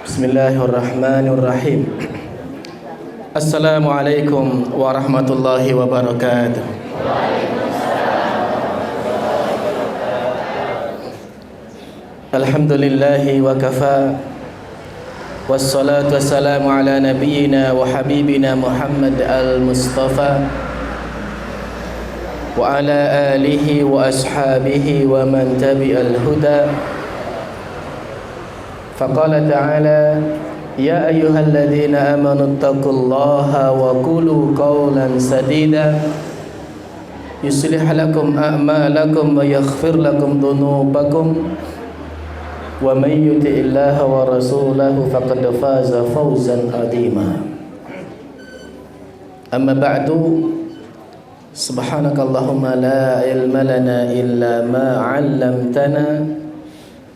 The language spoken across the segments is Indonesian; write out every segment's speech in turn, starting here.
Bismillahirrahmanirrahim. Assalamualaikum warahmatullahi wabarakatuh. Alhamdulillahi wa kafa. Wassalatu wassalamu ala nabiyyina wa habibina Muhammad al-Mustafa wa ala alihi wa ashabihi wa man tabi'al huda. Faqala ta'ala ya ayyuhalladzina amanu taqullaha wa qulu qawlan sadida yuslih lakum a'malakum wa yaghfir lakum dhunubakum wa may yuti'illaha wa rasulahu faqad faza fawzan 'azima. Amma ba'du, subhanakallahumma la ilma lana illa ma 'allamtana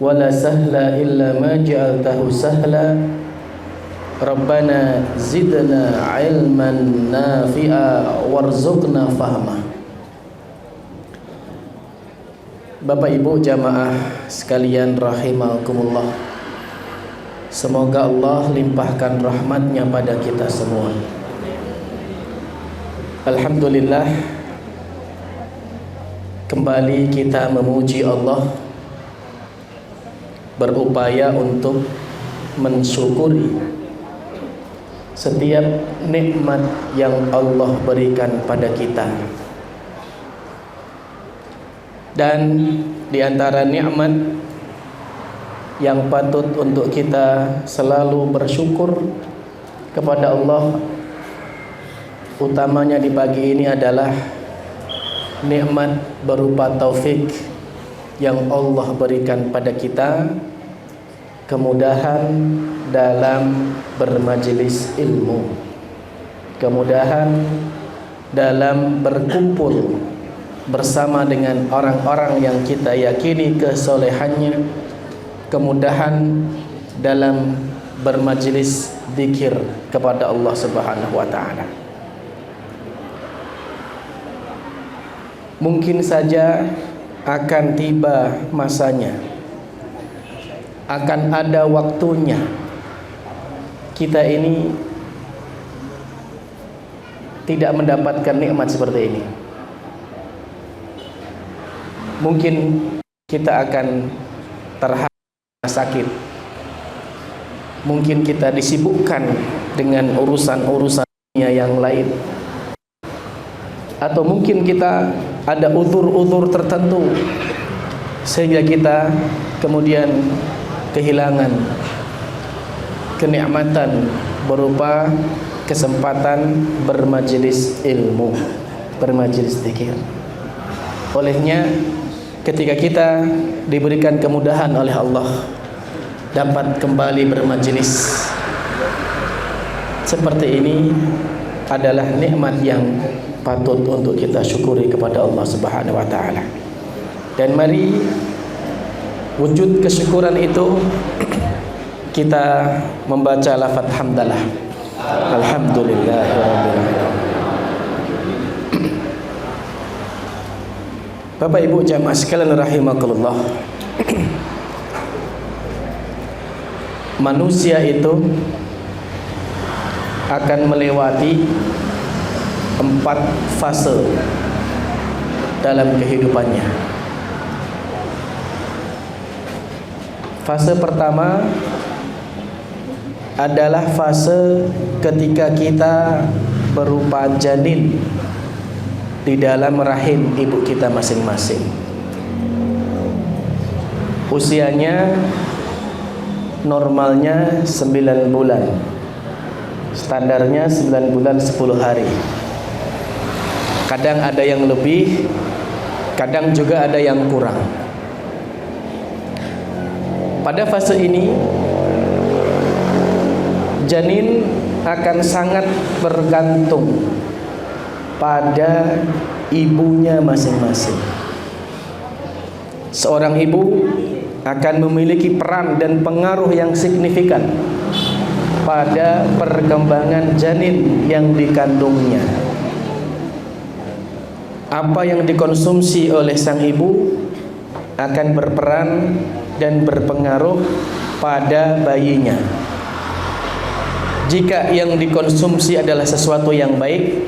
wala sahla illa ma ja'altahu sahla. Rabbana zidna ilman nafi'a warzuqna fahma. Bapak Ibu jamaah sekalian rahimakumullah, semoga Allah limpahkan rahmatnya pada kita semua. Alhamdulillah, kembali kita memuji Allah, berupaya untuk mensyukuri setiap nikmat yang Allah berikan pada kita. Dan di antara nikmat yang patut untuk kita selalu bersyukur kepada Allah, utamanya di pagi ini adalah nikmat berupa taufik yang Allah berikan pada kita, kemudahan dalam bermajelis ilmu, kemudahan dalam berkumpul bersama dengan orang-orang yang kita yakini kesolehannya, kemudahan dalam bermajelis zikir kepada Allah Subhanahu wa taala. Mungkin saja akan tiba masanya, akan ada waktunya kita ini tidak mendapatkan nikmat seperti ini. Mungkin kita akan terhalang sakit, mungkin kita disibukkan dengan urusan-urusan yang lain, atau mungkin kita ada uzur-uzur tertentu sehingga kita kemudian kehilangan kenikmatan berupa kesempatan bermajelis ilmu, bermajelis zikir. Olehnya, ketika kita diberikan kemudahan oleh Allah dapat kembali bermajelis seperti ini, adalah nikmat yang patut untuk kita syukuri kepada Allah Subhanahu wa taala. Dan mari wujud kesyukuran itu kita membaca lafaz hamdalah. Alhamdulillahirabbil alamin. Bapak Ibu jamaah sekalian rahimakumullah, manusia itu akan melewati 4 fase dalam kehidupannya. Fase pertama adalah fase ketika kita berupa janin di dalam rahim ibu kita masing-masing. Usianya normalnya 9 bulan, standarnya 9 bulan 10 hari. Kadang ada yang lebih, kadang juga ada yang kurang. Pada fase ini janin akan sangat bergantung pada ibunya masing-masing. Seorang ibu akan memiliki peran dan pengaruh yang signifikan pada perkembangan janin yang dikandungnya. Apa yang dikonsumsi oleh sang ibu akan berperan dan berpengaruh pada bayinya. Jika yang dikonsumsi adalah sesuatu yang baik,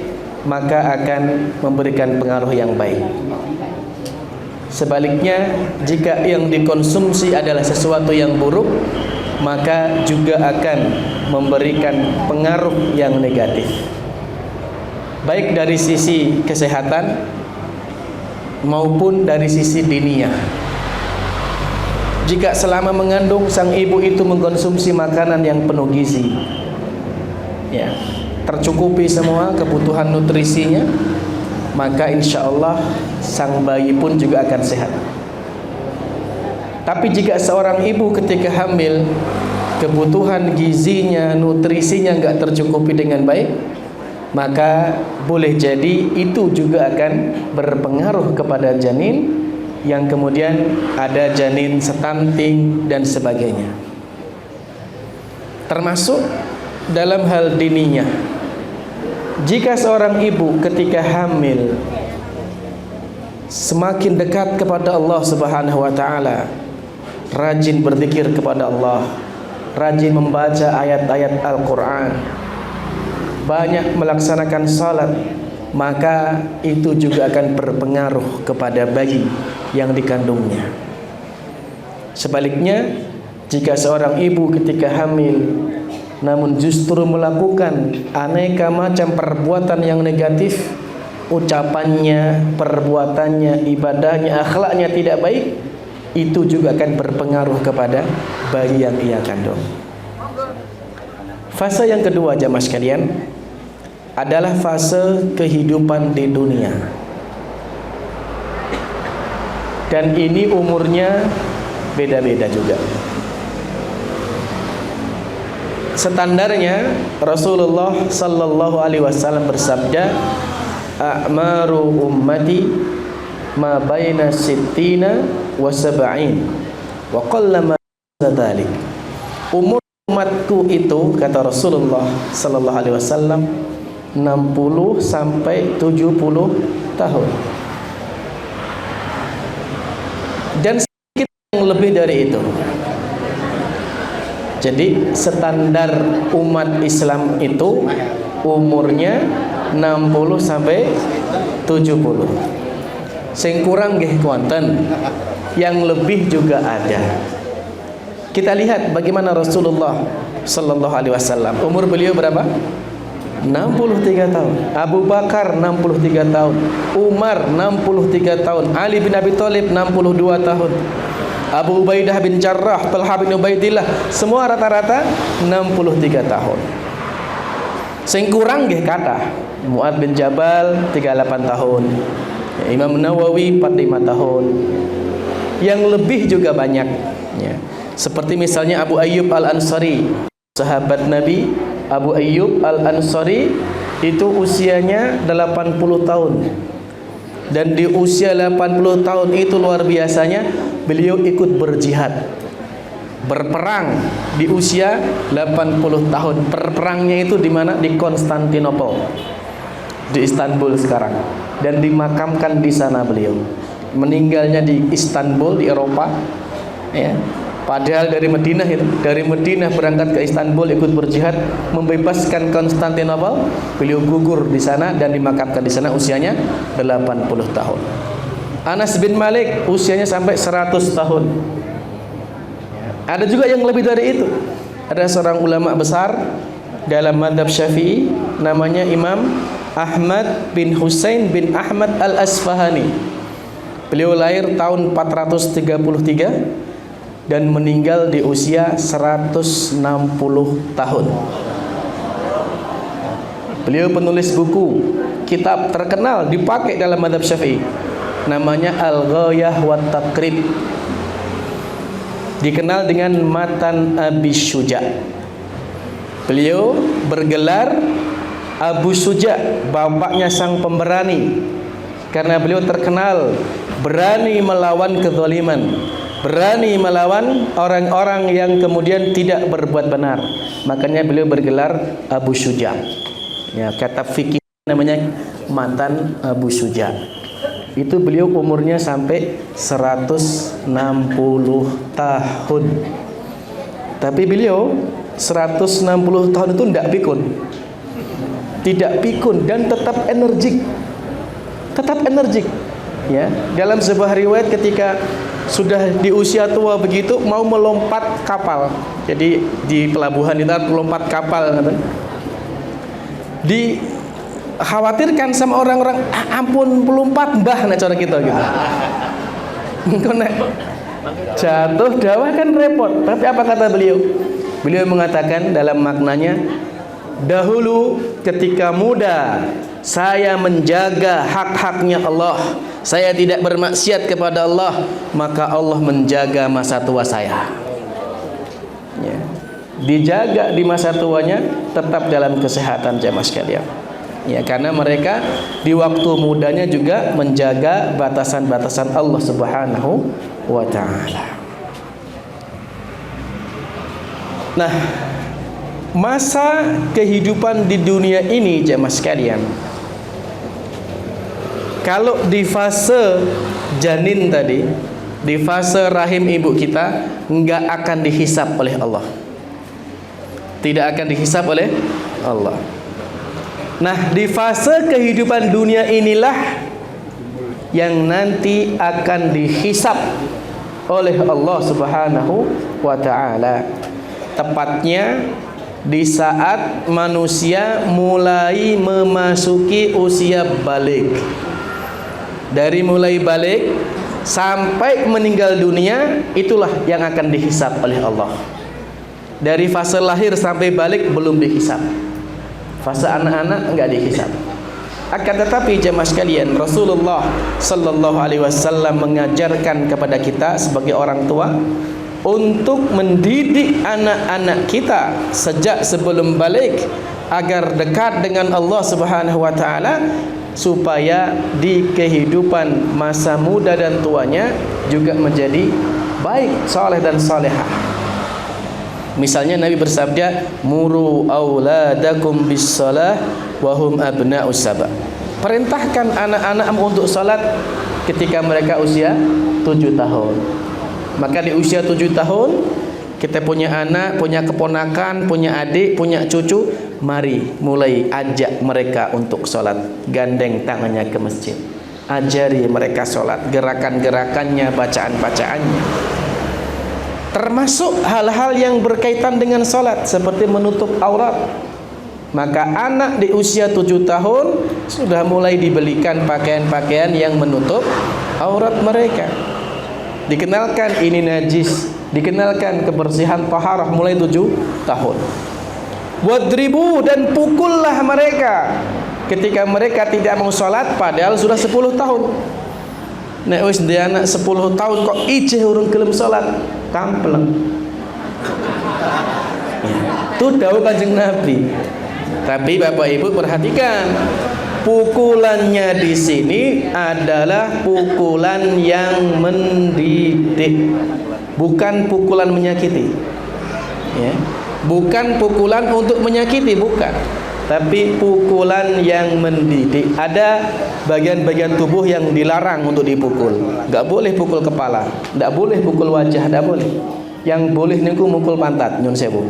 maka akan memberikan pengaruh yang baik. Sebaliknya, jika yang dikonsumsi adalah sesuatu yang buruk, maka juga akan memberikan pengaruh yang negatif, baik dari sisi kesehatan maupun dari sisi diniyah. Jika selama mengandung sang ibu itu mengkonsumsi makanan yang penuh gizi, ya, tercukupi semua kebutuhan nutrisinya, maka insya Allah sang bayi pun juga akan sehat. Tapi jika seorang ibu ketika hamil, kebutuhan gizinya, nutrisinya nggak tercukupi dengan baik, maka boleh jadi itu juga akan berpengaruh kepada janin, yang kemudian ada janin stunting dan sebagainya. Termasuk dalam hal diniyah, jika seorang ibu ketika hamil semakin dekat kepada Allah Subhanahu wa taala, rajin berzikir kepada Allah, rajin membaca ayat-ayat Al-Qur'an, banyak melaksanakan salat, maka itu juga akan berpengaruh kepada bayi yang dikandungnya. Sebaliknya, jika seorang ibu ketika hamil namun justru melakukan aneka macam perbuatan yang negatif, ucapannya, perbuatannya, ibadahnya, akhlaknya tidak baik, itu juga akan berpengaruh kepada bayi yang ia kandung. Fase yang kedua jamaah sekalian adalah fase kehidupan di dunia, dan ini umurnya beda-beda juga. Standarnya Rasulullah sallallahu alaihi wasallam bersabda, a'maru ummati ma baina sittina wa sab'in wa qallama dzalik. Umur umatku itu, kata Rasulullah sallallahu alaihi wasallam, 60 sampai 70 tahun. Dan sedikit yang lebih dari itu. Jadi standar umat Islam itu umurnya 60 sampai 70. Sing kurang nggih wonten, yang lebih juga ada. Kita lihat bagaimana Rasulullah sallallahu alaihi wasallam. Umur beliau berapa? 63 tahun. Abu Bakar 63 tahun. Umar 63 tahun. Ali bin Abi Thalib 62 tahun. Abu Ubaidah bin Jarrah, Talha bin Ubaidillah, semua rata-rata 63 tahun. Sing kurang nggih kathah. Mu'ad bin Jabal 38 tahun. Imam Nawawi 45 tahun. Yang lebih juga banyak, ya. Seperti misalnya Abu Ayyub Al-Ansari, sahabat Nabi Abu Ayyub Al-Ansari itu usianya 80 tahun. Dan di usia 80 tahun itu luar biasanya beliau ikut berjihad, berperang di usia 80 tahun. Perperangnya itu di mana? Di Konstantinopel, di Istanbul sekarang, dan dimakamkan di sana beliau. Meninggalnya di Istanbul, di Eropa, ya. Padahal dari Madinah berangkat ke Istanbul ikut berjihad membebaskan Konstantinopel, beliau gugur di sana dan dimakamkan di sana, usianya 80 tahun. Anas bin Malik usianya sampai 100 tahun. Ada juga yang lebih dari itu. Ada seorang ulama besar dalam mazhab Syafi'i, namanya Imam Ahmad bin Husain bin Ahmad Al-Asfahani. Beliau lahir tahun 433 dan meninggal di usia 160 tahun. Beliau penulis buku, kitab terkenal dipakai dalam mazhab Syafi'i, namanya Al-Ghayah wa Taqrib, dikenal dengan Matan Abi Syuja. Beliau bergelar Abu Syuja, bapaknya sang pemberani, karena beliau terkenal berani melawan kezaliman, berani melawan orang-orang yang kemudian tidak berbuat benar. Makanya beliau bergelar Abu Syuja. Ya, kata fikih namanya Matan Abu Syuja. Itu beliau umurnya sampai 160 tahun. Tapi beliau 160 tahun itu tidak pikun. Tidak pikun dan tetap energik. Tetap energik. Ya, dalam sebuah riwayat ketika sudah di usia tua begitu mau melompat kapal. Jadi di pelabuhan itu melompat kapal, dikhawatirkan sama orang-orang, ampun melompat mbah, nah cara kita gitu. Engko nek jatuh dakwah kan repot. Tapi apa kata beliau? Beliau mengatakan dalam maknanya, dahulu ketika muda saya menjaga hak-haknya Allah, saya tidak bermaksiat kepada Allah, maka Allah menjaga masa tua saya. Ya. Dijaga di masa tuanya tetap dalam kesehatan jamaah sekalian. Ya, karena mereka di waktu mudanya juga menjaga batasan-batasan Allah Subhanahu wa taala. Nah, masa kehidupan di dunia ini jemaah sekalian, kalau di fase janin tadi, di fase rahim ibu kita, enggak akan dihisab oleh Allah. Tidak akan dihisab oleh Allah. Nah, di fase kehidupan dunia inilah yang nanti akan dihisab oleh Allah Subhanahu wa taala. Tepatnya di saat manusia mulai memasuki usia balik. Dari mulai balik sampai meninggal dunia, itulah yang akan dihisab oleh Allah. Dari fase lahir sampai balik belum dihisab. Fase anak-anak enggak dihisab. Akan tetapi jemaah sekalian, Rasulullah sallallahu alaihi wasallam mengajarkan kepada kita sebagai orang tua untuk mendidik anak-anak kita sejak sebelum balik agar dekat dengan Allah Subhanahu wa taala, supaya di kehidupan masa muda dan tuanya juga menjadi baik, saleh dan salehah. Misalnya Nabi bersabda, muru auladakum bis-shalah wa hum abna'us saba. Perintahkan anak-anakmu untuk salat ketika mereka usia 7 tahun. Maka di usia 7 tahun kita punya anak, punya keponakan, punya adik, punya cucu, mari mulai ajak mereka untuk salat. Gandeng tangannya ke masjid. Ajari mereka salat, gerakan-gerakannya, bacaan-bacaannya. Termasuk hal-hal yang berkaitan dengan salat seperti menutup aurat. Maka anak di usia 7 tahun sudah mulai dibelikan pakaian-pakaian yang menutup aurat mereka. Dikenalkan ini najis, dikenalkan kebersihan taharah mulai 7 tahun. Wadribu, dan pukullah mereka ketika mereka tidak mau salat padahal sudah 10 tahun. Nek wis ndek anak 10 tahun kok ijeh urung gelem salat, kampleng. Itu dawuh Kanjeng Nabi. Tapi Bapak Ibu perhatikan, pukulannya di sini adalah pukulan yang mendidik, bukan pukulan menyakiti. Ya. Bukan pukulan untuk menyakiti, bukan. Tapi pukulan yang mendidik. Ada bagian-bagian tubuh yang dilarang untuk dipukul. Enggak boleh pukul kepala, enggak boleh pukul wajah, enggak boleh. Yang boleh niku mukul pantat, nyun sewu.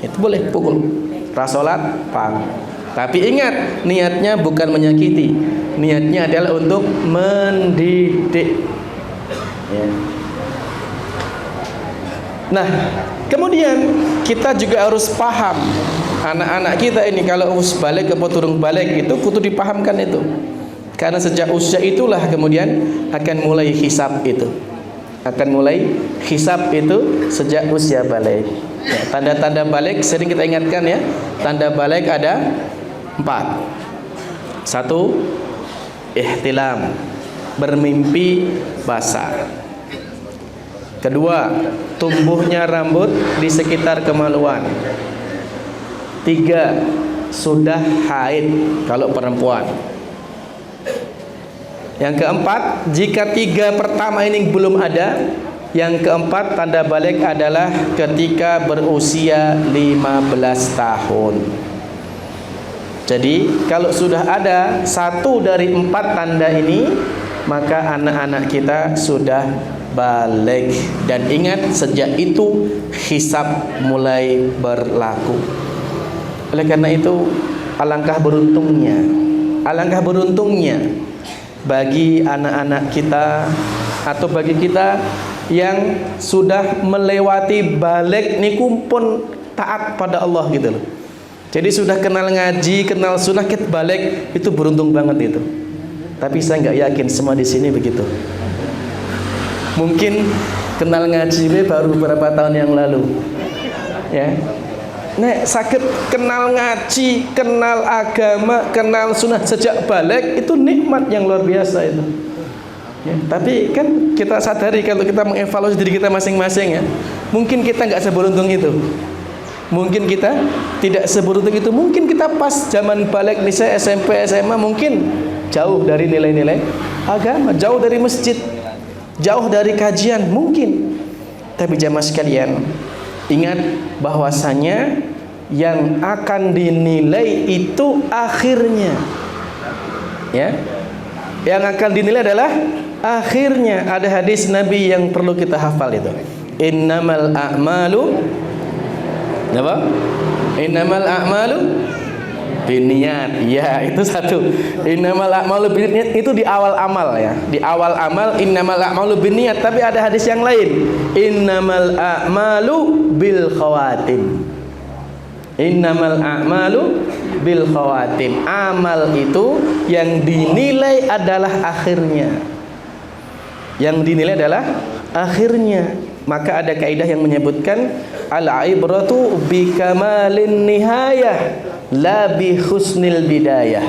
Itu boleh pukul. Rasolat, paham. Tapi ingat, niatnya bukan menyakiti. Niatnya adalah untuk mendidik. Ya. Nah, kemudian kita juga harus paham anak-anak kita ini kalau us balik ke turun balik itu kudu dipahamkan itu. Karena sejak usia itulah kemudian akan mulai hisab itu. Akan mulai hisab itu sejak usia balik. Ya, tanda-tanda balik sering kita ingatkan ya. Tanda balik ada 4. 1, ihtilam, bermimpi basah. 2, tumbuhnya rambut di sekitar kemaluan. 3, sudah haid kalau perempuan. Yang keempat, jika 3 pertama ini belum ada, yang keempat tanda balik adalah ketika berusia 15 tahun. Jadi kalau sudah ada 1 dari 4 tanda ini, maka anak-anak kita sudah baligh. Dan ingat, sejak itu hisab mulai berlaku. Oleh karena itu, alangkah beruntungnya bagi anak-anak kita atau bagi kita yang sudah melewati baligh niku pun taat pada Allah gitu loh. Jadi sudah kenal ngaji, kenal sunnah, kita baligh, itu beruntung banget itu. Tapi saya nggak yakin semua di sini begitu. Mungkin kenal ngaji baru beberapa tahun yang lalu, ya. Nek sakit kenal ngaji, kenal agama, kenal sunnah sejak baligh, itu nikmat yang luar biasa itu. Ya, tapi kan kita sadari kalau kita mengevaluasi diri kita masing-masing, ya, mungkin kita nggak seberuntung itu. Mungkin kita tidak seberuntung itu. Mungkin kita pas zaman baligh misalnya SMP, SMA, mungkin jauh dari nilai-nilai agama, jauh dari masjid, jauh dari kajian, mungkin. Tapi jamaah sekalian, ingat bahwasanya yang akan dinilai itu akhirnya, ya. Yang akan dinilai adalah akhirnya. Ada hadis Nabi yang perlu kita hafal itu. Innamal a'malu apa? Innamal a'malu binniyat. Ya, itu satu. Innamal a'malu binniyat itu di awal amal, ya. Di awal amal innamal a'malu binniyat, tapi ada hadis yang lain. Innamal a'malu bil khawatim. Innamal a'malu bil khawatim. Amal itu yang dinilai adalah akhirnya. Yang dinilai adalah akhirnya. Maka ada kaidah yang menyebutkan al-ibratu bi kamalin nihayah la bi husnil bidayah.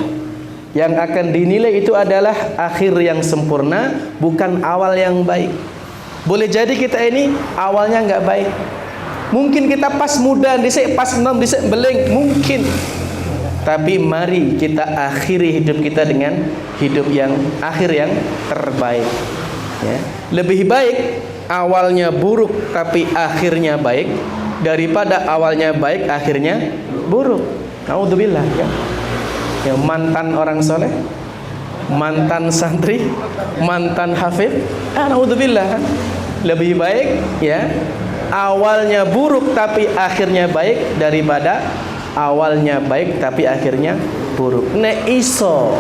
Yang akan dinilai itu adalah akhir yang sempurna, bukan awal yang baik. Boleh jadi kita ini awalnya nggak baik. Mungkin kita pas muda dhisik, pas enom dhisik beling, mungkin. Tapi mari kita akhiri hidup kita dengan hidup yang akhir yang terbaik, ya. Lebih baik awalnya buruk tapi akhirnya baik daripada awalnya baik akhirnya buruk. Naudzubillah, ya. Ya, mantan orang soleh, mantan santri, mantan hafid, naudzubillah. Lebih baik, ya, awalnya buruk tapi akhirnya baik daripada awalnya baik tapi akhirnya buruk. Nek iso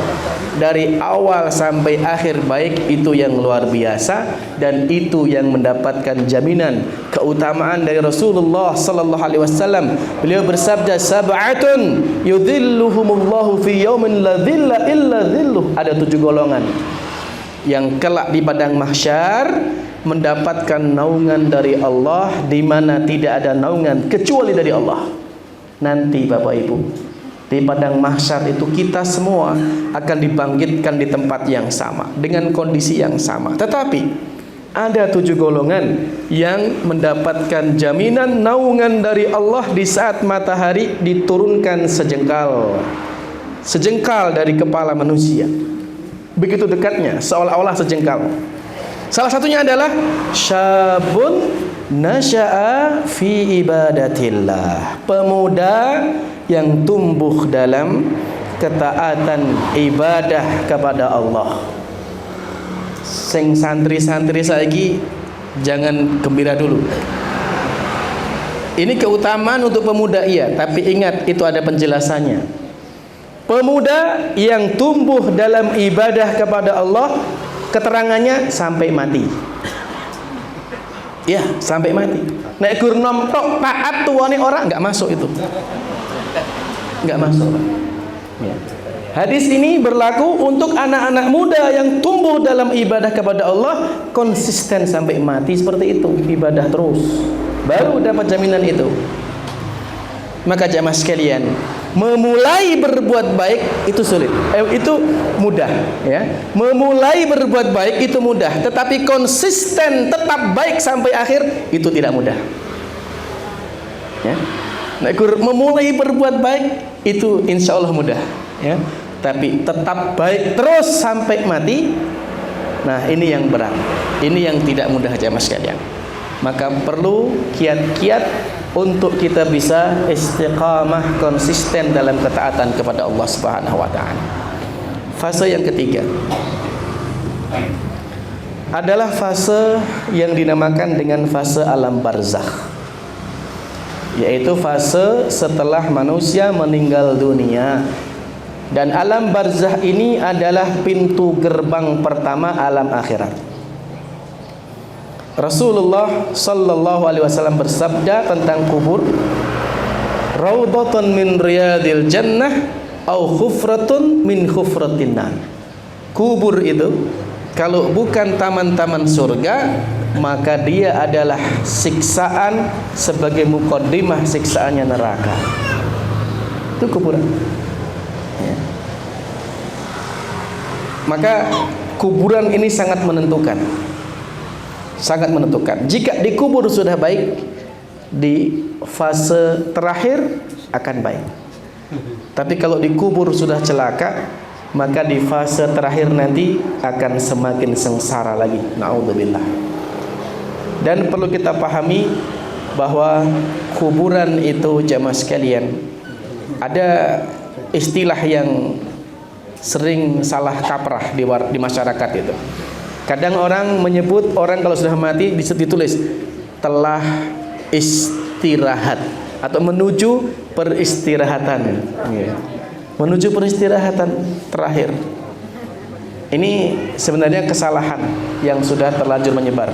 dari awal sampai akhir baik, itu yang luar biasa, dan itu yang mendapatkan jaminan keutamaan dari Rasulullah sallallahu alaihi wasallam. Beliau bersabda, sab'atun yudhilluhumullahu fi yaumin la dhilla illa dhilluh. Ada 7 golongan yang kelak di padang mahsyar mendapatkan naungan dari Allah, di mana tidak ada naungan kecuali dari Allah. Nanti Bapak Ibu, di padang mahsyar itu kita semua akan dibangkitkan di tempat yang sama dengan kondisi yang sama. Tetapi ada 7 golongan yang mendapatkan jaminan naungan dari Allah di saat matahari diturunkan sejengkal dari kepala manusia. Begitu dekatnya, seolah-olah sejengkal. Salah satunya adalah syabun nasya'a fi ibadatillah, pemuda yang tumbuh dalam ketaatan ibadah kepada Allah. Sing santri-santri saiki jangan gembira dulu. Ini keutamaan untuk pemuda, iya, tapi ingat itu ada penjelasannya. Pemuda yang tumbuh dalam ibadah kepada Allah, keterangannya sampai mati. Ya, sampai mati. Nek gur nom tok taat tuane orang enggak masuk itu. Enggak masuk. Ya. Hadis ini berlaku untuk anak-anak muda yang tumbuh dalam ibadah kepada Allah, konsisten sampai mati seperti itu, ibadah terus, baru dapat jaminan itu. Maka jamaah sekalian, memulai berbuat baik itu sulit, itu mudah, ya. Memulai berbuat baik itu mudah, tetapi konsisten tetap baik sampai akhir itu tidak mudah, ya. Nah, memulai berbuat baik itu insya Allah mudah, ya. Tapi tetap baik terus sampai mati, nah ini yang berat, ini yang tidak mudah jamaah sekalian. Maka perlu kiat-kiat untuk kita bisa istiqamah, konsisten dalam ketaatan kepada Allah Subhanahu wa taala. Fase yang ketiga, adalah fase yang dinamakan dengan fase alam barzakh, yaitu fase setelah manusia meninggal dunia. Dan alam barzakh ini adalah pintu gerbang pertama alam akhirat. Rasulullah sallallahu alaihi wasallam bersabda tentang kubur, raudhatun min riyadil jannah au khufratun min khufratin nar. Kubur itu kalau bukan taman-taman surga, maka dia adalah siksaan sebagai mukaddimah siksaannya neraka. Itu kuburan. Ya. Maka kuburan ini sangat menentukan. Sangat menentukan. Jika dikubur sudah baik, di fase terakhir akan baik. Tapi kalau dikubur sudah celaka, maka di fase terakhir nanti akan semakin sengsara lagi. Na'udzubillah. Dan perlu kita pahami bahwa kuburan itu, jamaah sekalian, ada istilah yang sering salah kaprah di masyarakat itu. Kadang orang menyebut orang kalau sudah mati ditulis telah istirahat atau menuju peristirahatan. Menuju peristirahatan terakhir. Ini sebenarnya kesalahan yang sudah terlanjur menyebar.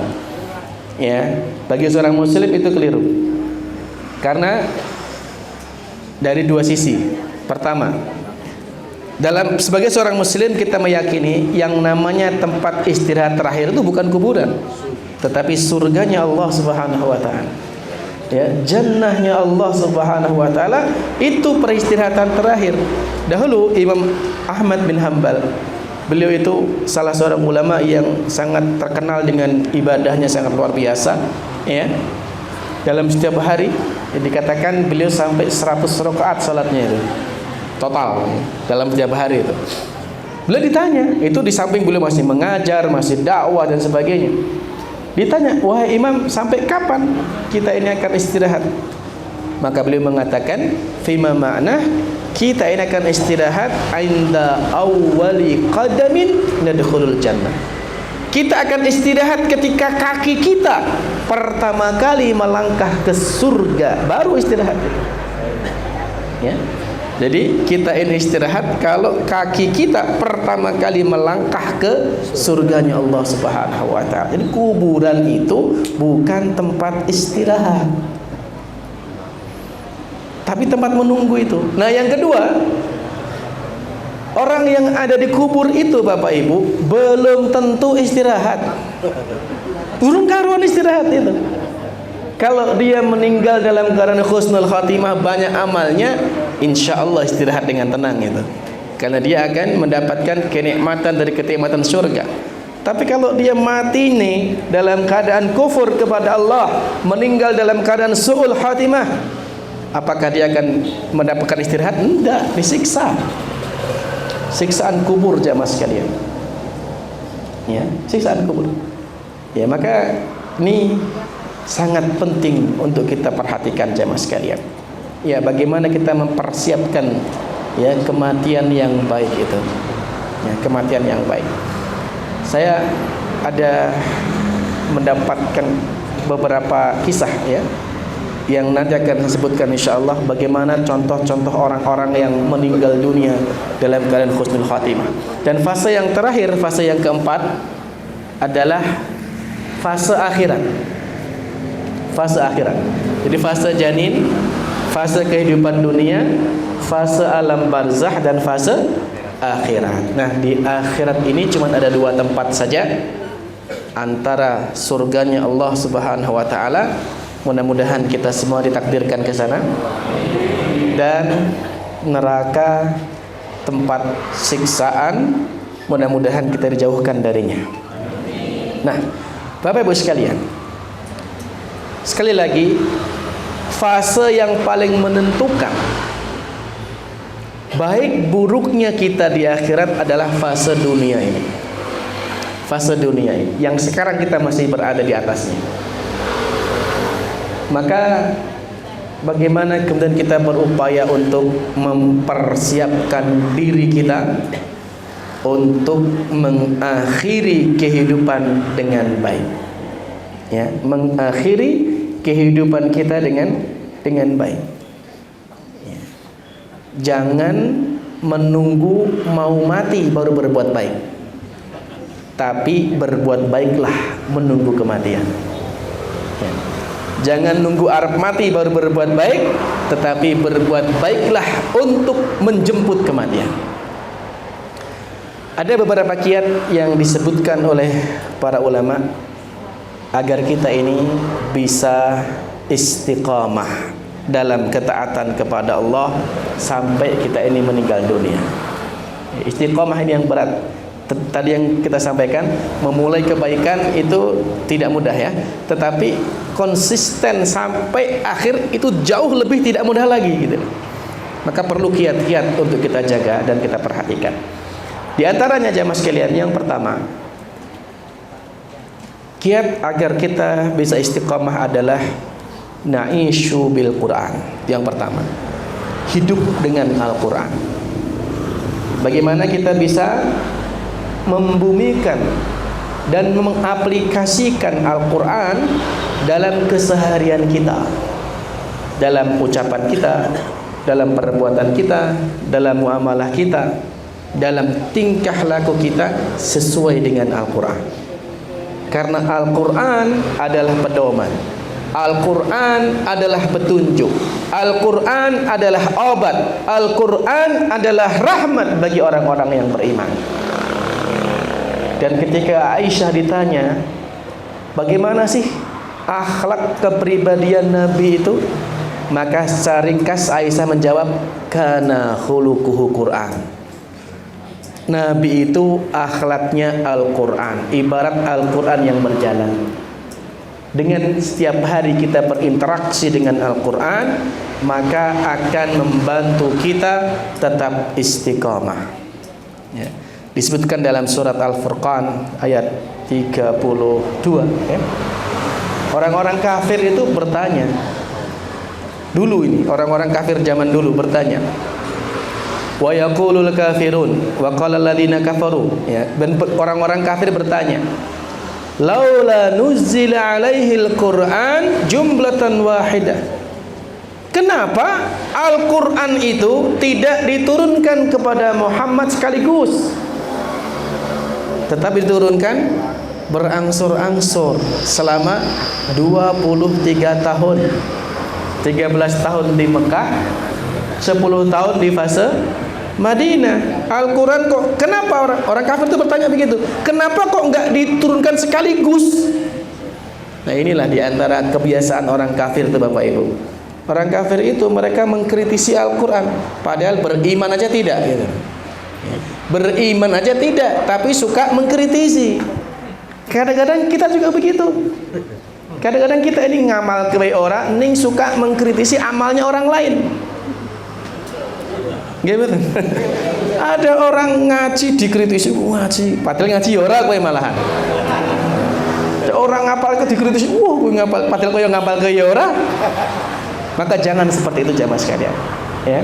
Ya, bagi seorang muslim itu keliru. Karena dari dua sisi. Pertama, sebagai seorang muslim kita meyakini yang namanya tempat istirahat terakhir itu bukan kuburan, tetapi surganya Allah Subhanahu wa taala. Ya, jannahnya Allah Subhanahu wa taala itu peristirahatan terakhir. Dahulu Imam Ahmad bin Hanbal, beliau itu salah seorang ulama yang sangat terkenal dengan ibadahnya sangat luar biasa, ya. Dalam setiap hari dikatakan beliau sampai 100 rakaat salatnya itu. Total dalam setiap hari itu. Beliau ditanya, itu di samping beliau masih mengajar, masih dakwah dan sebagainya. Ditanya, wahai imam, sampai kapan kita ini akan istirahat? Maka beliau mengatakan, fima ma'nah, kita ini akan istirahat inda awwali qadamin nadkhulul jannah. Kita akan istirahat ketika kaki kita pertama kali melangkah ke surga, baru istirahat. Ya. Jadi kita ini istirahat kalau kaki kita pertama kali melangkah ke surganya Allah Subhanahu wa taala. Jadi kuburan itu bukan tempat istirahat, tapi tempat menunggu itu. Nah, yang kedua, orang yang ada di kubur itu Bapak Ibu belum tentu istirahat. Belum karuan istirahat itu. Kalau dia meninggal dalam keadaan husnul khatimah, banyak amalnya, insya Allah istirahat dengan tenang itu. Karena dia akan mendapatkan kenikmatan dari kenikmatan surga. Tapi kalau dia mati nih dalam keadaan kufur kepada Allah, meninggal dalam keadaan su'ul khatimah, apakah dia akan mendapatkan istirahat? Tidak, disiksa. Siksaan kubur jamaah sekalian. Ya, siksaan kubur. Ya, maka ini sangat penting untuk kita perhatikan jamaah sekalian. Ya, bagaimana kita mempersiapkan ya kematian yang baik itu. Ya, kematian yang baik. Saya ada mendapatkan beberapa kisah ya yang nanti akan saya sebutkan insyaallah bagaimana contoh-contoh orang-orang yang meninggal dunia dalam keadaan husnul khatimah. Dan fase yang terakhir, fase yang keempat adalah fase akhirat. Fase akhirat. Jadi fase janin, fase kehidupan dunia, fase alam barzakh dan fase akhirat. Nah, di akhirat ini cuma ada dua tempat saja antara surganya Allah Subhanahu wa taala. Mudah-mudahan kita semua ditakdirkan ke sana. Dan neraka tempat siksaan, mudah-mudahan kita dijauhkan darinya. Nah, Bapak Ibu sekalian, sekali lagi, fase yang paling menentukan baik buruknya kita di akhirat adalah fase dunia ini. Fase dunia ini yang sekarang kita masih berada di atasnya. Maka bagaimana kemudian kita berupaya untuk mempersiapkan diri kita untuk mengakhiri kehidupan dengan baik. Ya, mengakhiri kehidupan kita dengan baik. Ya. Jangan menunggu mau mati baru berbuat baik, tapi berbuat baiklah menunggu kematian. Ya. Jangan nunggu arep mati baru berbuat baik, tetapi berbuat baiklah untuk menjemput kematian. Ada beberapa kiat yang disebutkan oleh para ulama agar kita ini bisa istiqamah dalam ketaatan kepada Allah sampai kita ini meninggal dunia. Istiqamah ini yang berat. Tadi yang kita sampaikan, memulai kebaikan itu tidak mudah ya, tetapi konsisten sampai akhir itu jauh lebih tidak mudah lagi gitu. Maka perlu kiat-kiat untuk kita jaga dan kita perhatikan. Di antaranya jamaah sekalian, yang pertama, kiat agar kita bisa istiqamah adalah na'ishu bil Quran. Yang pertama, hidup dengan Al-Quran. Bagaimana kita bisa membumikan dan mengaplikasikan Al-Quran dalam keseharian kita, dalam ucapan kita, dalam perbuatan kita, dalam muamalah kita, dalam tingkah laku kita sesuai dengan Al-Quran. Karena Al-Quran adalah pedoman, Al-Quran adalah petunjuk, Al-Quran adalah obat, Al-Quran adalah rahmat bagi orang-orang yang beriman. Dan ketika Aisyah ditanya, bagaimana sih akhlak kepribadian Nabi itu? Maka secara ringkas Aisyah menjawab, kana khuluquhu Quran. Nabi itu akhlaknya Al-Quran, ibarat Al-Quran yang berjalan. Dengan setiap hari kita berinteraksi dengan Al-Quran, maka akan membantu kita tetap istiqamah. Ya. Disebutkan dalam surat Al-Furqan ayat 32 ya. Orang-orang kafir itu bertanya. Dulu ini orang-orang kafir zaman dulu bertanya. Wa yaqulul kafirun wa qala alladziina kafaru ya. Dan orang-orang kafir bertanya, laula nuzila alaihil Qur'an jumlatan wahidah. Kenapa Al-Quran itu tidak diturunkan kepada Muhammad sekaligus, tetapi diturunkan berangsur-angsur selama 23 tahun. 13 tahun di Mekah, 10 tahun di fase Madinah. Al-Quran kok, kenapa orang kafir itu bertanya begitu, kenapa kok enggak diturunkan sekaligus? Nah, inilah diantara kebiasaan orang kafir itu Bapak Ibu. Orang kafir itu mereka mengkritisi Al-Quran, padahal beriman aja tidak gitu. Beriman aja tidak, tapi suka mengkritisi. Kadang-kadang kita juga begitu. Kadang-kadang kita ini ngamal ke orang, ning suka mengkritisi amalnya orang lain. Gitu. Ada orang ngaji dikritisi, ngaji, padahal ngaji ora kowe malahan. Ada orang ngapal ke dikritisi, kowe ngapal, padahal kowe ngapal ke ora. Maka jangan seperti itu jamaah sekalian. Ya.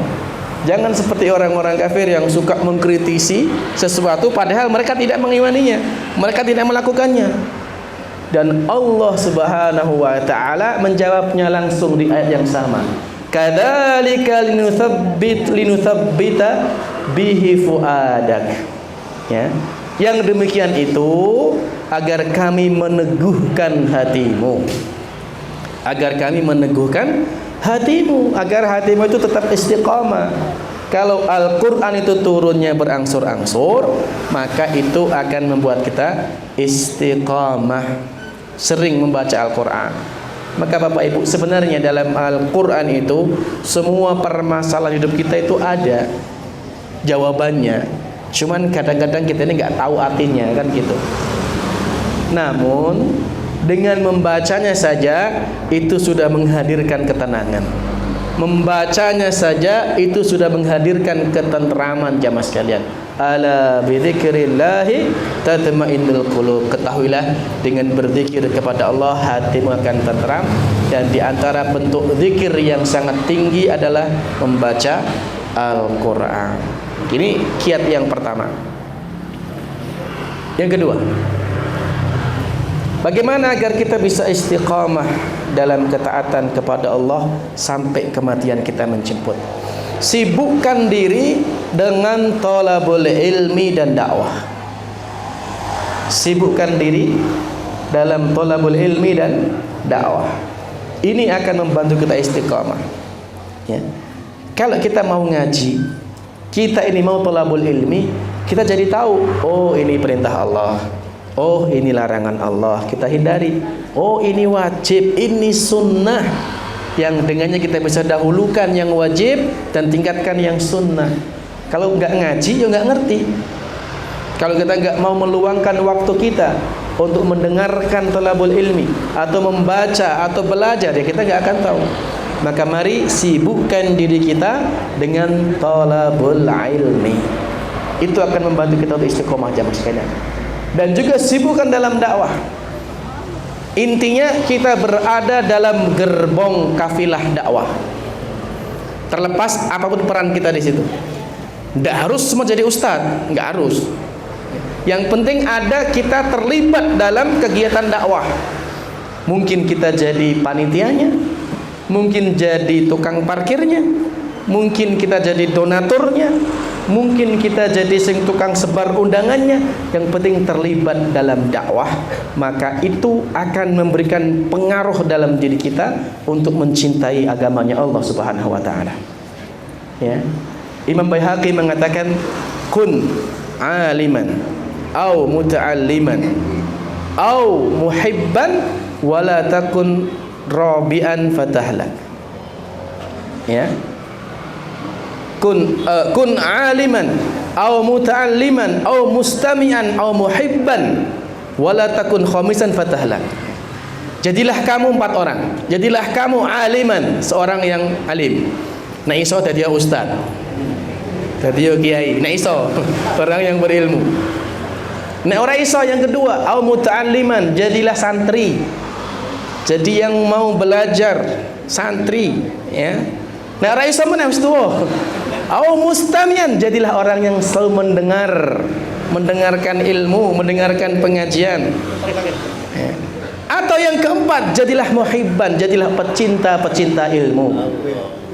Jangan seperti orang-orang kafir yang suka mengkritisi sesuatu padahal mereka tidak mengimaninya, mereka tidak melakukannya. Dan Allah Subhanahu wa taala menjawabnya langsung di ayat yang sama. Kadzalika linutsabbita bihi fuadak. Ya. Yang demikian itu agar kami meneguhkan hatimu. Agar kami meneguhkan hatimu, agar hatimu itu tetap istiqamah. Kalau Al-Quran itu turunnya berangsur-angsur, maka itu akan membuat kita istiqamah, sering membaca Al-Quran. Maka Bapak Ibu, sebenarnya dalam Al-Quran itu semua permasalahan hidup kita itu ada jawabannya. Cuman kadang-kadang kita ini nggak tahu artinya kan gitu. Namun dengan membacanya saja itu sudah menghadirkan ketenangan. Membacanya saja itu sudah menghadirkan ketentraman jamaah sekalian. Ala bidzikrillahi tatma'innul qulub. Ketahuilah dengan berzikir kepada Allah hatimu akan tenteram. Dan di antara bentuk zikir yang sangat tinggi adalah membaca Al-Quran. Ini kiat yang pertama. Yang kedua, bagaimana agar kita bisa istiqamah dalam ketaatan kepada Allah sampai kematian kita menjemput? Sibukkan diri dengan thalabul ilmi dan dakwah. Sibukkan diri dalam thalabul ilmi dan dakwah. Ini akan membantu kita istiqamah. Ya. Kalau kita mau ngaji, kita ini mau thalabul ilmi, kita jadi tahu, oh ini perintah Allah, oh ini larangan Allah, kita hindari. Oh ini wajib, ini sunnah, yang dengannya kita bisa dahulukan yang wajib dan tingkatkan yang sunnah. Kalau nggak ngaji, ya nggak ngerti. Kalau kita nggak mau meluangkan waktu kita untuk mendengarkan thalabul ilmi atau membaca atau belajar, ya kita nggak akan tahu. Maka mari sibukkan diri kita dengan thalabul ilmi. Itu akan membantu kita untuk istiqomah jamaah sekalian. Dan juga sibukkan dalam dakwah. Intinya kita berada dalam gerbong kafilah dakwah. Terlepas apapun peran kita di situ. Tidak harus semua jadi ustadz, nggak harus. Yang penting ada kita terlibat dalam kegiatan dakwah. Mungkin kita jadi panitianya, mungkin jadi tukang parkirnya, mungkin kita jadi donaturnya, mungkin kita jadi tukang sebar undangannya. Yang penting terlibat dalam dakwah, maka itu akan memberikan pengaruh dalam diri kita untuk mencintai agamanya Allah Subhanahu wa taala. Ya. Imam Baihaqi mengatakan, kun aliman au muta'alliman au muhibban wala takun rabi'an fatahlak. Ya. Kun aliman au muta'alliman au mustami'an au muhibban wala takun khamisan fatahlak. Jadilah kamu 4 orang. Jadilah kamu aliman, seorang yang alim. Nah iso dadi ustaz, dadi kiai. Nah iso orang yang berilmu. Nah ora iso yang kedua, au muta'alliman, jadilah santri. Jadi yang mau belajar, santri, ya. Nah ora iso meneh wis tuwa. Au mustamian, jadilah orang yang selalu mendengarkan ilmu, mendengarkan pengajian. Ya. Atau yang keempat, jadilah muhibban, jadilah pecinta ilmu.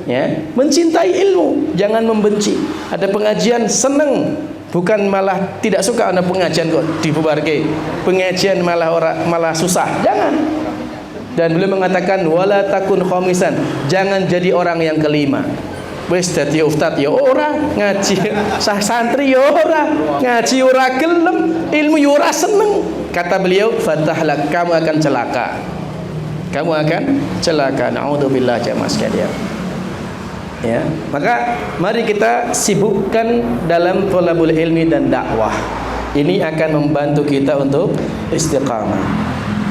Ya, mencintai ilmu, jangan membenci. Ada pengajian seneng, bukan malah tidak suka ada pengajian kok dibubarke. Pengajian malah susah. Jangan. Dan beliau mengatakan wala takun khamisan, jangan jadi orang yang kelima. Wis dadi ustaz ya ora, ngaji sah santri ya ora, ngaji ora gelem, ilmu ya ora seneng. Kata beliau, fatahlak, kamu akan celaka. Kamu akan celaka. Naudzubillah jamaah sekalian. Ya, maka mari kita sibukkan dalam thalabul ilmi dan dakwah. Ini akan membantu kita untuk istiqamah.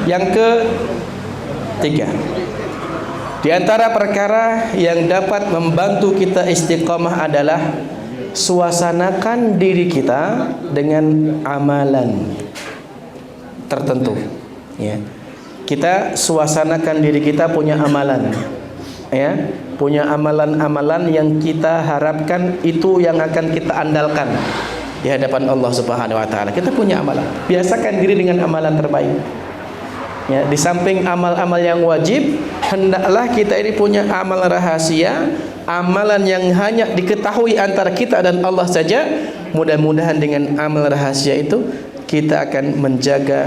Yang ketiga, di antara perkara yang dapat membantu kita istiqamah adalah suasanakan diri kita dengan amalan tertentu. Ya, kita suasanakan diri kita punya amalan. Ya, punya amalan-amalan yang kita harapkan itu yang akan kita andalkan di hadapan Allah Subhanahu wa taala. Kita punya amalan. Biasakan diri dengan amalan terbaik. Ya, di samping amal-amal yang wajib, hendaklah kita ini punya amal rahasia, amalan yang hanya diketahui antara kita dan Allah saja. Mudah-mudahan dengan amal rahasia itu kita akan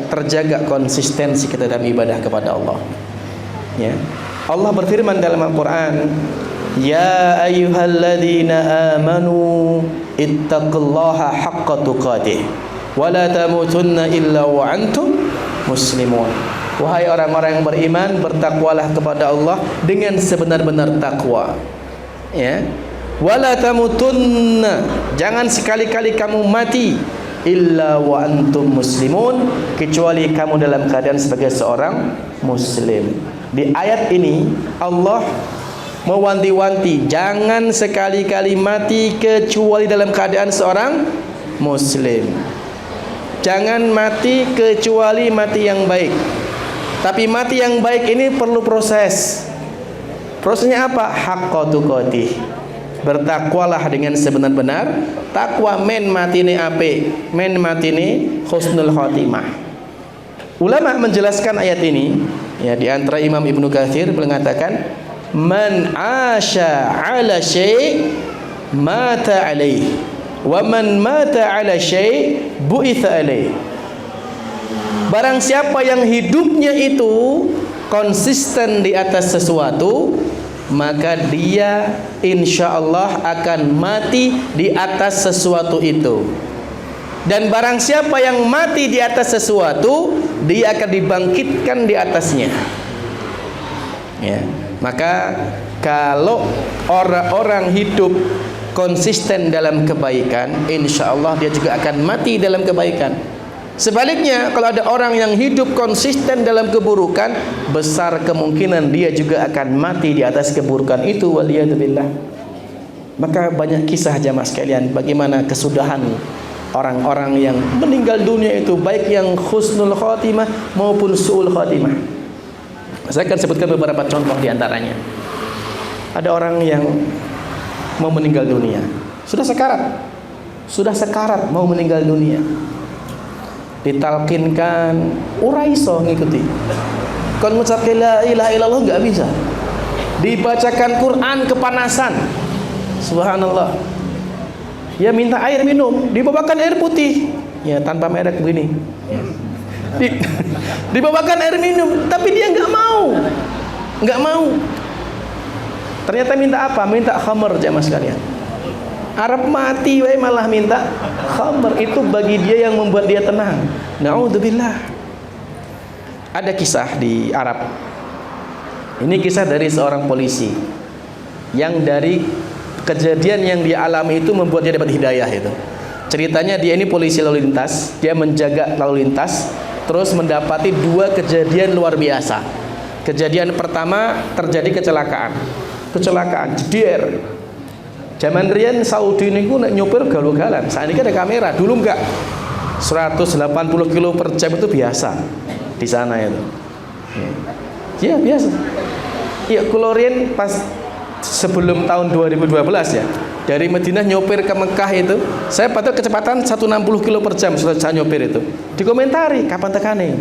terjaga konsistensi kita dalam ibadah kepada Allah. Ya. Allah berfirman dalam Al-Quran, ya ayyuhalladzina amanu ittaqullaha haqqa tuqatih wa la tamutunna illa wa antum muslimun. Wahai orang-orang yang beriman, bertakwalah kepada Allah dengan sebenar-benar takwa. Ya. Wa la tamutunna, jangan sekali-kali kamu mati illa wa antum muslimun, kecuali kamu dalam keadaan sebagai seorang muslim. Di ayat ini Allah mewanti-wanti, jangan sekali-kali mati kecuali dalam keadaan seorang muslim. Jangan mati kecuali mati yang baik. Tapi mati yang baik ini perlu proses. Prosesnya apa? Haqqa tuqatih. bertakwalah dengan sebenar-benar takwa, men matine apik, men matine husnul khotimah. Ulama menjelaskan ayat ini, ya, di antara Imam Ibnu Katsir mengatakan, man asya ala syai' mata alaih, wa man mata ala syai' bu'itha alaih. Barang siapa yang hidupnya itu konsisten di atas sesuatu, maka dia insya Allah akan mati di atas sesuatu itu. Dan barang siapa yang mati di atas sesuatu, dia akan dibangkitkan di atasnya. Ya, maka kalau orang-orang hidup konsisten dalam kebaikan, insya Allah dia juga akan mati dalam kebaikan. Sebaliknya, kalau ada orang yang hidup konsisten dalam keburukan, besar kemungkinan dia juga akan mati di atas keburukan itu, waliyadzubillah. Maka banyak kisah jamaah sekalian bagaimana kesudahan orang-orang yang meninggal dunia itu, baik yang husnul khotimah maupun su'ul khotimah. Saya akan sebutkan beberapa contoh di antaranya. Ada orang yang mau meninggal dunia, sudah sekarat mau meninggal dunia, ditalkinkan ora iso ngikuti, kon ngucap la ilaha illallah enggak bisa, dibacakan Quran kepanasan, subhanallah, ya minta air minum, dibawakan air putih, ya tanpa merek begini, ya. Dibawakan air minum, tapi dia nggak mau. Ternyata minta apa? Minta khamr, jamaah sekalian. Arab mati wae malah minta khamr. Itu bagi dia yang membuat dia tenang. Na'udzubillah. Ada kisah di Arab. Ini kisah dari seorang polisi yang dari kejadian yang dia alami itu membuat dia dapat hidayah itu. Ceritanya dia ini polisi lalu lintas, dia menjaga lalu lintas, terus mendapati dua kejadian luar biasa. Kejadian pertama terjadi kecelakaan jeder. Zaman riyen Saudi niku nek nyopir galugalan. Saat ini ada kamera, dulu enggak. 180 km per jam itu biasa di sana itu. Ya biasa. Ya kulorien pas sebelum tahun 2012 ya. Dari Madinah nyopir ke Mekah itu, saya patut kecepatan 160 km per jam saya nyopir itu. Dikomentari, kapan tekane?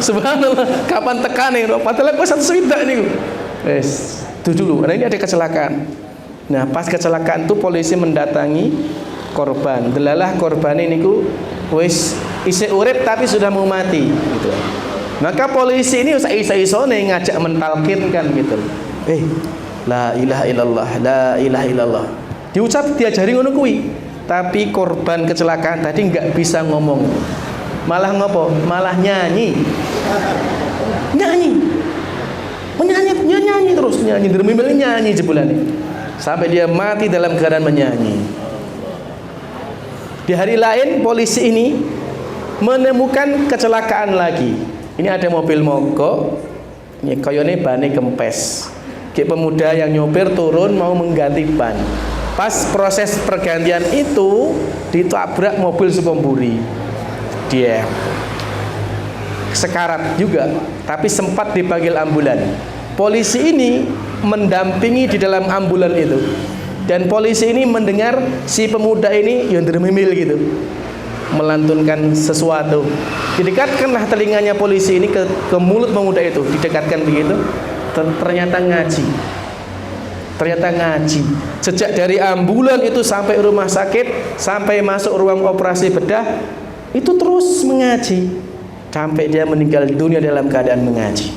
Subhanallah, kapan tekane? Padahal kok 120 niku. Wes, itu dulu. Nah, ini ada kecelakaan. Nah, pas kecelakaan itu polisi mendatangi korban. Delalah korban ini ku wis isih urip tapi sudah mau mati gitu. Maka polisi ini isa-isone ngajak mentalkinkan gitu. La ilaha illallah, la ilaha illallah. Diucap diajari ngono kuwi. Tapi korban kecelakaan tadi enggak bisa ngomong. Malah ngopo? Malah nyanyi. Nyanyi terus, nyanyi jebulane. Sampai dia mati dalam keadaan menyanyi. Di hari lain polisi ini menemukan kecelakaan lagi. Ini ada mobil mogok, ini koyone bane kempes. Kayak pemuda yang nyopir turun mau mengganti ban. Pas proses pergantian itu ditabrak mobil supomburi. Dia sekarat juga, tapi sempat dipanggil ambulan. Polisi ini mendampingi di dalam ambulan itu. Dan polisi ini mendengar si pemuda ini yang dermimil gitu, melantunkan sesuatu. Didekatkanlah telinganya polisi ini ke mulut pemuda itu, didekatkan begitu. Ternyata ngaji. Sejak dari ambulan itu sampai rumah sakit, sampai masuk ruang operasi bedah, itu terus mengaji sampai dia meninggal dunia dalam keadaan mengaji.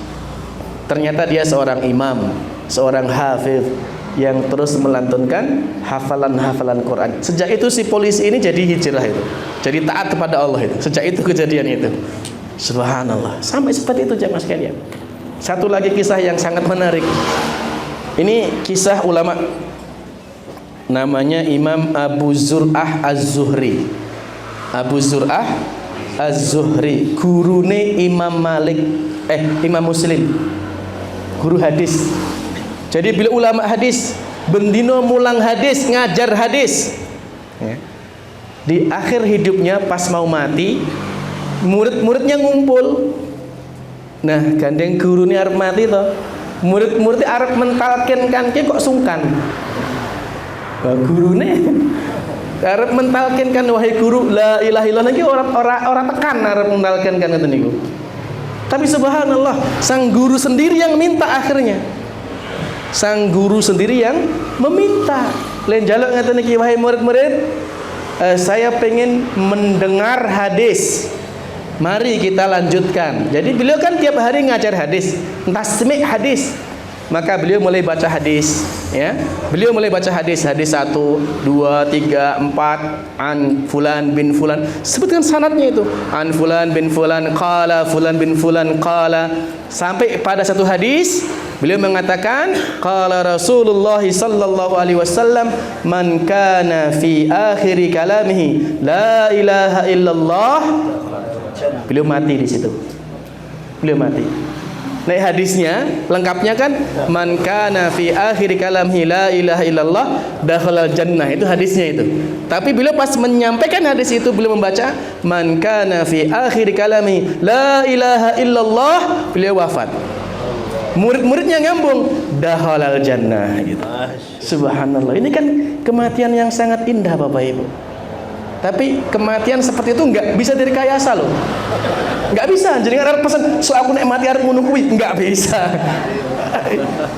Ternyata dia seorang imam, seorang hafiz yang terus melantunkan hafalan-hafalan Quran. Sejak itu si polisi ini jadi hijrah itu, jadi taat kepada Allah itu. Sejak itu kejadian itu, subhanallah, sampai seperti itu jamaah sekalian. Satu lagi kisah yang sangat menarik. Ini kisah ulama, namanya Imam Abu Zur'ah Az-Zuhri. Abu Zur'ah Az-Zuhri, gurune Imam Malik, Imam Muslim, guru hadis. Jadi bila ulama hadis bendino mulang hadis, ngajar hadis, ya. Di akhir hidupnya pas mau mati, murid-muridnya ngumpul. Nah, gandeng guru ini arep mati toh. Murid-murid arep mentalkinkan ki kok sungkan. Wah, gurune arep mentalkinkan, wahai guru la ilaha illallah iki ora tekan arep mentalkinkan ngoten niku. Tapi subhanallah, sang guru sendiri yang minta akhirnya. Sang guru sendiri yang meminta. Lain jaluk ngaten iki, wahai murid-murid, saya pengen mendengar hadis. Mari kita lanjutkan. Jadi beliau kan tiap hari ngajar hadis, tasmi' hadis. Maka beliau mulai baca hadis, ya. Beliau mulai baca hadis 1, 2, 3, 4 an fulan bin fulan. Sebutkan sanadnya itu. An fulan bin fulan qala fulan bin fulan qala, sampai pada satu hadis beliau mengatakan qala Rasulullah sallallahu alaihi wasallam man kana fi akhir kalamihi la ilaha illallah. Beliau mati di situ. Beliau mati. Nah, hadisnya lengkapnya kan man kana fi akhir kalamihi la ilaha illallah dakhalal jannah, itu hadisnya itu. Tapi beliau pas menyampaikan hadis itu beliau membaca man kana fi akhir kalamihi la ilaha illallah, beliau wafat. Murid-muridnya ngambung dakhalal jannah gitu. Subhanallah. Ini kan kematian yang sangat indah Bapak Ibu. Tapi kematian seperti itu nggak bisa direkayasa loh. Nggak bisa. Jadi nggak pesan so aku nek mati arep ngono kuwi, nggak bisa.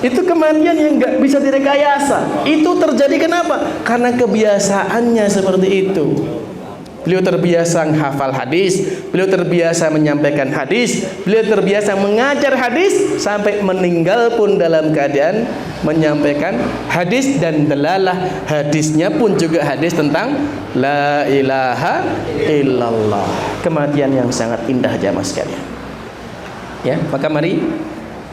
Itu kematian yang nggak bisa direkayasa. Itu terjadi kenapa? Karena kebiasaannya seperti itu. Beliau terbiasa menghafal hadis, beliau terbiasa menyampaikan hadis, beliau terbiasa mengajar hadis, sampai meninggal pun dalam keadaan menyampaikan hadis, dan dalalah hadisnya pun juga hadis tentang la ilaha illallah. Kematian yang sangat indah jamaah sekalian. Ya, maka mari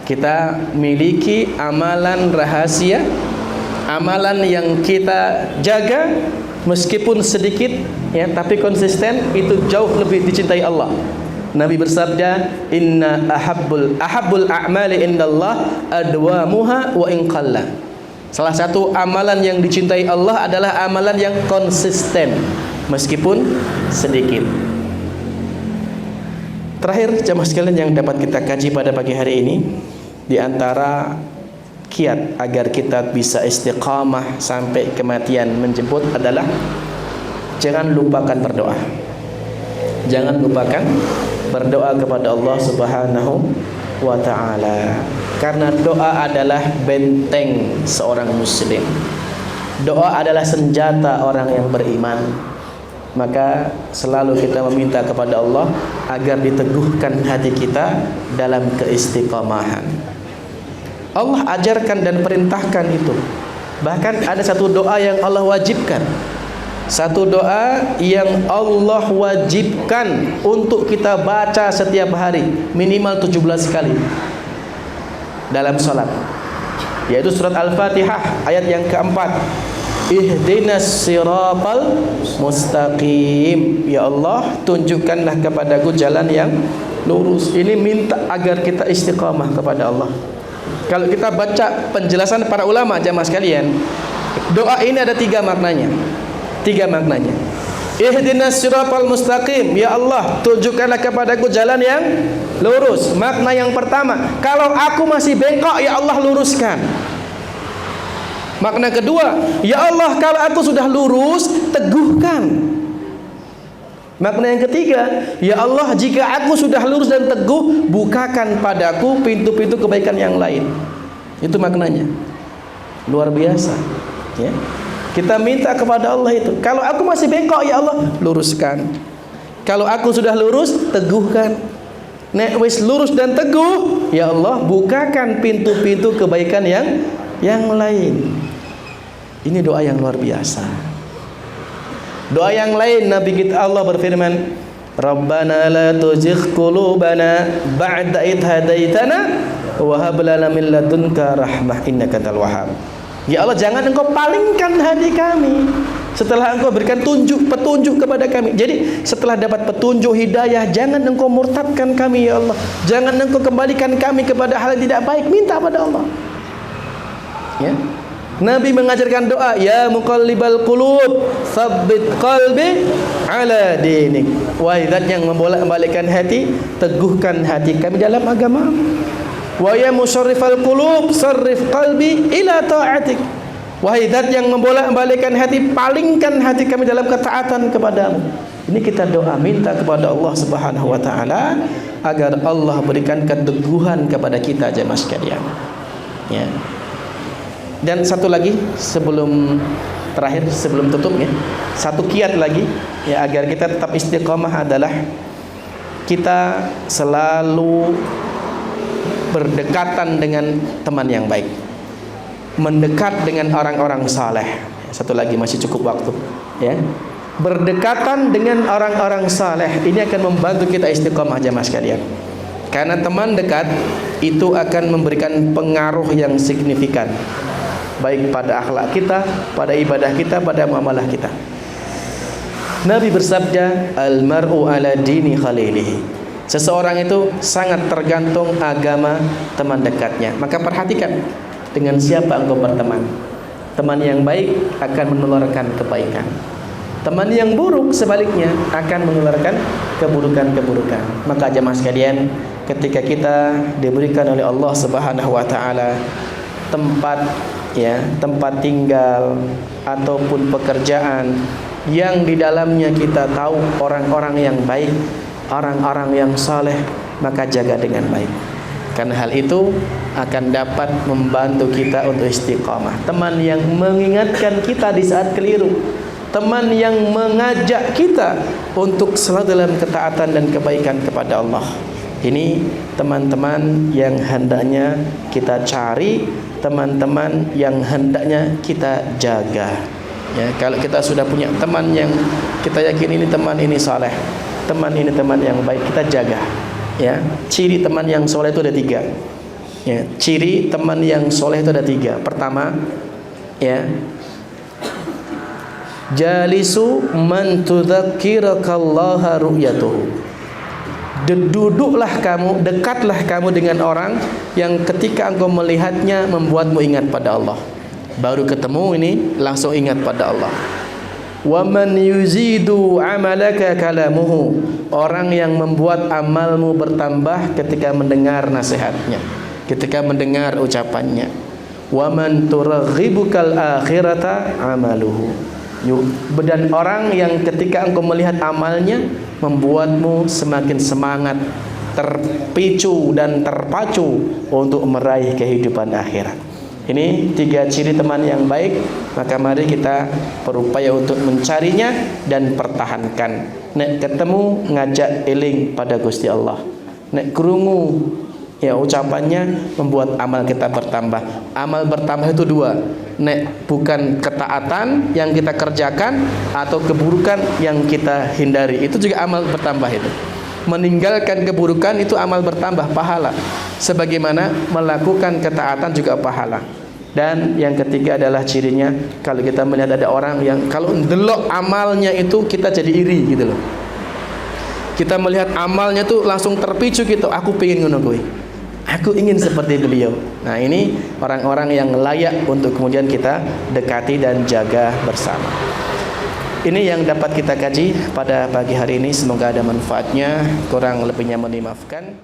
kita miliki amalan rahasia, amalan yang kita jaga meskipun sedikit, ya, tapi konsisten, itu jauh lebih dicintai Allah. Nabi bersabda, inna ahabbul a'mali indallah adwamuha wa in qalla. Salah satu amalan yang dicintai Allah adalah amalan yang konsisten meskipun sedikit. Terakhir jamaah sekalian yang dapat kita kaji pada pagi hari ini, di antara kiat agar kita bisa istiqamah sampai kematian menjemput adalah jangan lupakan berdoa. Jangan lupakan berdoa kepada Allah Subhanahu wa ta'ala. Karena doa adalah benteng seorang muslim. Doa adalah senjata orang yang beriman. Maka selalu kita meminta kepada Allah agar diteguhkan hati kita dalam keistiqamahan. Allah ajarkan dan perintahkan itu. Bahkan ada satu doa yang Allah wajibkan. Satu doa yang Allah wajibkan untuk kita baca setiap hari minimal 17 kali dalam salat, yaitu surat Al-Fatihah ayat yang keempat. Ihdinas siratal mustaqim. Ya Allah, tunjukkanlah kepadaku jalan yang lurus. Ini minta agar kita istiqamah kepada Allah. Kalau kita baca penjelasan para ulama jamaah sekalian, doa ini ada 3 maknanya. 3 maknanya. Ihdinas siratal mustaqim. Ya Allah, tunjukkanlah kepadaku jalan yang lurus. Makna yang pertama, kalau aku masih bengkok, ya Allah luruskan. Makna kedua, ya Allah kalau aku sudah lurus, teguhkan. Makna yang ketiga, ya Allah jika aku sudah lurus dan teguh, bukakan padaku pintu-pintu kebaikan yang lain. Itu maknanya. Luar biasa, ya. Kita minta kepada Allah itu. Kalau aku masih bengkok, ya Allah luruskan. Kalau aku sudah lurus, teguhkan. Nek wis lurus dan teguh, ya Allah bukakan pintu-pintu kebaikan yang lain. Ini doa yang luar biasa. Doa yang lain Nabi kita Allah berfirman, Rabbana la tuzigh qulubana ba'da idh hadaitana wa hab lana min ladunka rahmah innaka antal wahhab. Ya Allah, jangan Engkau palingkan hati kami setelah Engkau berikan petunjuk kepada kami. Jadi setelah dapat petunjuk hidayah, jangan Engkau murtadkan kami ya Allah. Jangan Engkau kembalikan kami kepada hal yang tidak baik. Minta pada Allah. Ya. Nabi mengajarkan doa, ya muqallibal qulub, tsabbit qalbi ala dinik. Wahai zat yang membolak-balikkan hati, teguhkan hati kami dalam agama. Wa ya musarrifal qulub sarrif qalbi ila ta'atik. Wahai zat yang membolak-balikkan hati, palingkan hati kami dalam ketaatan kepadamu. Ini kita doa minta kepada Allah Subhanahu wa taala agar Allah berikan keteguhan kepada kita jemaah sekalian. Ya. Dan satu lagi sebelum terakhir, sebelum tutup ya. Satu kiat lagi ya agar kita tetap istiqomah adalah kita selalu berdekatan dengan teman yang baik, mendekat dengan orang-orang saleh. Satu lagi masih cukup waktu ya. Berdekatan dengan orang-orang saleh ini akan membantu kita istiqomah jemaah sekalian. Karena teman dekat itu akan memberikan pengaruh yang signifikan baik pada akhlak kita, pada ibadah kita, pada muamalah kita. Nabi bersabda, "Al-mar'u ala dini khalilihi." Seseorang itu sangat tergantung agama teman dekatnya. Maka perhatikan dengan siapa engkau berteman. Teman yang baik akan menularkan kebaikan. Teman yang buruk sebaliknya akan menularkan keburukan-keburukan. Maka jemaah sekalian, ketika kita diberikan oleh Allah Subhanahu wa taala tempat ya, tempat tinggal ataupun pekerjaan yang di dalamnya kita tahu orang-orang yang baik, orang-orang yang saleh, maka jaga dengan baik. Karena hal itu akan dapat membantu kita untuk istiqamah. Teman yang mengingatkan kita di saat keliru, teman yang mengajak kita untuk selalu dalam ketaatan dan kebaikan kepada Allah. Ini teman-teman yang hendaknya kita cari, teman-teman yang hendaknya kita jaga. Ya, kalau kita sudah punya teman yang kita yakin ini teman ini saleh, teman ini teman yang baik, kita jaga. Ya, ciri teman yang soleh itu ada 3. Ya, ciri teman yang soleh itu ada 3. Pertama, ya, jalisu man tudzakkirakallaha ru'yatuhu. Duduklah kamu, dekatlah kamu dengan orang yang ketika engkau melihatnya membuatmu ingat pada Allah. Baru ketemu ini langsung ingat pada Allah. Wa man yuzidu amalaka kalamuhu. Orang yang membuat amalmu bertambah ketika mendengar nasihatnya, ketika mendengar ucapannya. Wa man turaghibukal akhirata amaluhu. Dan orang yang ketika engkau melihat amalnya membuatmu semakin semangat, terpicu dan terpacu untuk meraih kehidupan akhirat. Ini 3 ciri teman yang baik. Maka mari kita berupaya untuk mencarinya dan pertahankan. Nek ketemu ngajak eling pada Gusti Allah. Nek krungu ya ucapannya membuat amal kita bertambah. Amal bertambah itu 2. Nek bukan ketaatan yang kita kerjakan atau keburukan yang kita hindari, itu juga amal bertambah itu. Meninggalkan keburukan itu amal bertambah pahala, sebagaimana melakukan ketaatan juga pahala. Dan yang ketiga adalah cirinya, kalau kita melihat ada orang yang kalau ndelok amalnya itu kita jadi iri gitu loh. Kita melihat amalnya tuh langsung terpicu gitu, aku pengen ngono kuwi, aku ingin seperti beliau. Nah, ini orang-orang yang layak untuk kemudian kita dekati dan jaga bersama. Ini yang dapat kita kaji pada pagi hari ini. Semoga ada manfaatnya. Kurang lebihnya mohon dimaafkan.